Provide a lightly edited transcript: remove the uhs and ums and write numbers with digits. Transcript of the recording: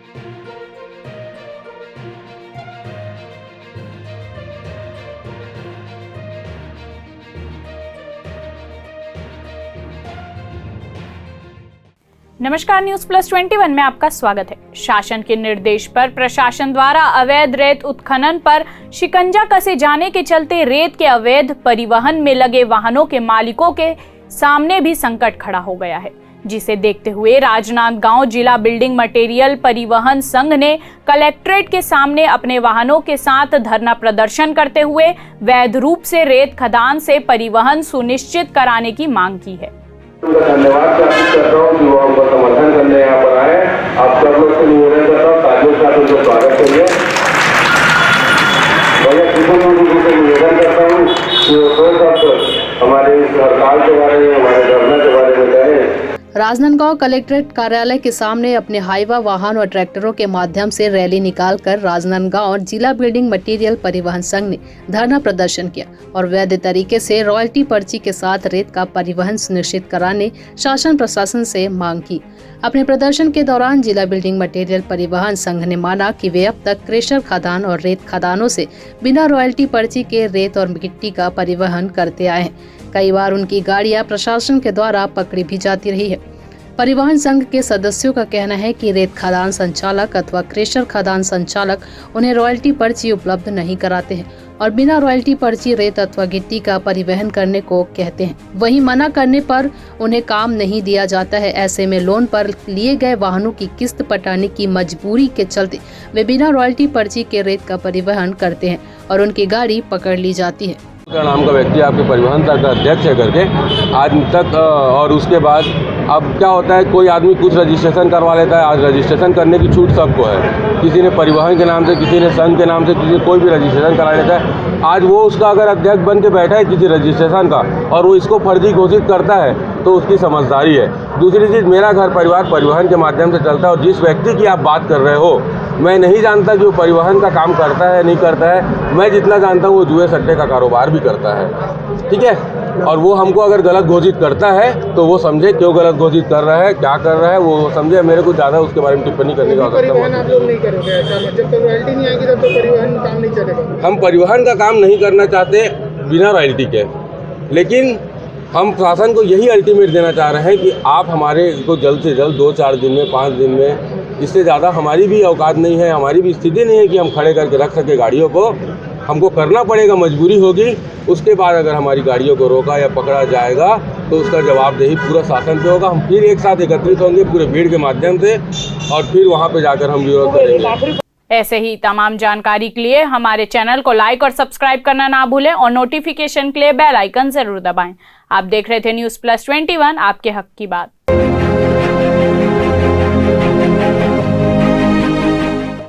नमस्कार, news plus 21 में आपका स्वागत है। शासन के निर्देश पर प्रशासन द्वारा अवैध रेत उत्खनन पर शिकंजा कसे जाने के चलते रेत के अवैध परिवहन में लगे वाहनों के मालिकों के सामने भी संकट खड़ा हो गया है, जिसे देखते हुए राजनांदगांव जिला बिल्डिंग मटेरियल परिवहन संघ ने कलेक्ट्रेट के सामने अपने वाहनों के साथ धरना प्रदर्शन करते हुए वैध रूप से रेत खदान से परिवहन सुनिश्चित कराने की मांग की है। धन्यवाद ज्ञापित करता हूँ कि वो हमको समर्थन करने यहाँ पर आए। आप सब लोग से निवेदन करता हूँ, तालियों के साथ उनका स्वागत करिए। मैं किसी लोगों से निवेदन करता हूँ कि वो सब हमारे हड़ताल के बारे में, हमारे धरना के बारे में कहें। राजनांदगांव कलेक्ट्रेट कार्यालय के सामने अपने हाईवा वाहन और ट्रैक्टरों के माध्यम से रैली निकालकर राजनांदगांव जिला बिल्डिंग मटेरियल परिवहन संघ ने धरना प्रदर्शन किया और वैध तरीके से रॉयल्टी पर्ची के साथ रेत का परिवहन सुनिश्चित कराने शासन प्रशासन से मांग की। अपने प्रदर्शन के दौरान जिला बिल्डिंग मटेरियल परिवहन संघ ने माना कि वे अब तक क्रेशर खदान और रेत खदानों से बिना रॉयल्टी पर्ची के रेत और मिट्टी का परिवहन करते आए हैं। कई बार उनकी गाड़ियां प्रशासन के द्वारा पकड़ी भी जाती रही है। परिवहन संघ के सदस्यों का कहना है कि रेत खदान संचालक अथवा क्रेशर खदान संचालक उन्हें रॉयल्टी पर्ची उपलब्ध नहीं कराते हैं और बिना रॉयल्टी पर्ची रेत अथवा गिट्टी का परिवहन करने को कहते हैं। वहीं मना करने पर उन्हें काम नहीं दिया जाता है। ऐसे में लोन पर लिए गए वाहनों की किस्त पटाने की मजबूरी के चलते वे बिना रॉयल्टी पर्ची के रेत का परिवहन करते हैं और उनकी गाड़ी पकड़ ली जाती है। नाम का व्यक्ति आपके परिवहन संघ का अध्यक्ष है करके आज तक, और उसके बाद अब क्या होता है, कोई आदमी कुछ रजिस्ट्रेशन करवा लेता है। आज रजिस्ट्रेशन करने की छूट सबको है, किसी ने परिवहन के नाम से, किसी ने संघ के नाम से, किसी कोई भी रजिस्ट्रेशन करा लेता है। आज वो उसका अगर अध्यक्ष बन के बैठा है किसी रजिस्ट्रेशन का और वो इसको फर्जी घोषित करता है तो उसकी समझदारी है। दूसरी चीज़, मेरा घर परिवार परिवहन के माध्यम से चलता है और जिस व्यक्ति की आप बात कर रहे हो, मैं नहीं जानता कि वो परिवहन का काम करता है नहीं करता है। मैं जितना जानता हूँ वो जुए सट्टे का कारोबार भी करता है, ठीक है। और वो हमको अगर गलत घोषित करता है तो वो समझे क्यों गलत घोषित कर रहा है, क्या कर रहा है, वो समझे। मेरे को ज़्यादा उसके बारे में टिप्पणी करने का परिवहन आप लोग नहीं करोगे ऐसा? जब तक रॉयल्टी नहीं आएगी तब तक परिवहन काम नहीं चलेगा। हम परिवहन का काम नहीं करना चाहते बिना रॉयल्टी के, लेकिन हम प्रशासन को यही अल्टीमेट देना चाह रहे हैं कि आप हमारे को जल्द से जल्द 2-4 दिन में, 5 दिन में, इससे ज़्यादा हमारी भी औकात नहीं है, हमारी भी स्थिति नहीं है कि हम खड़े करके रख सके गाड़ियों को। हमको करना पड़ेगा, मजबूरी होगी। उसके बाद अगर हमारी गाड़ियों को रोका या पकड़ा जाएगा तो उसका जवाबदेही पूरा शासन पे होगा। हम फिर एक साथ एकत्रित होंगे पूरे भीड़ के माध्यम से और फिर वहाँ पे जाकर हम विरोध करेंगे। ऐसे ही तमाम जानकारी के लिए हमारे चैनल को लाइक और सब्सक्राइब करना ना भूलें और नोटिफिकेशन के लिए बेल आइकन जरूर दबाएं। आप देख रहे थे न्यूज प्लस 21, आपके हक की बात।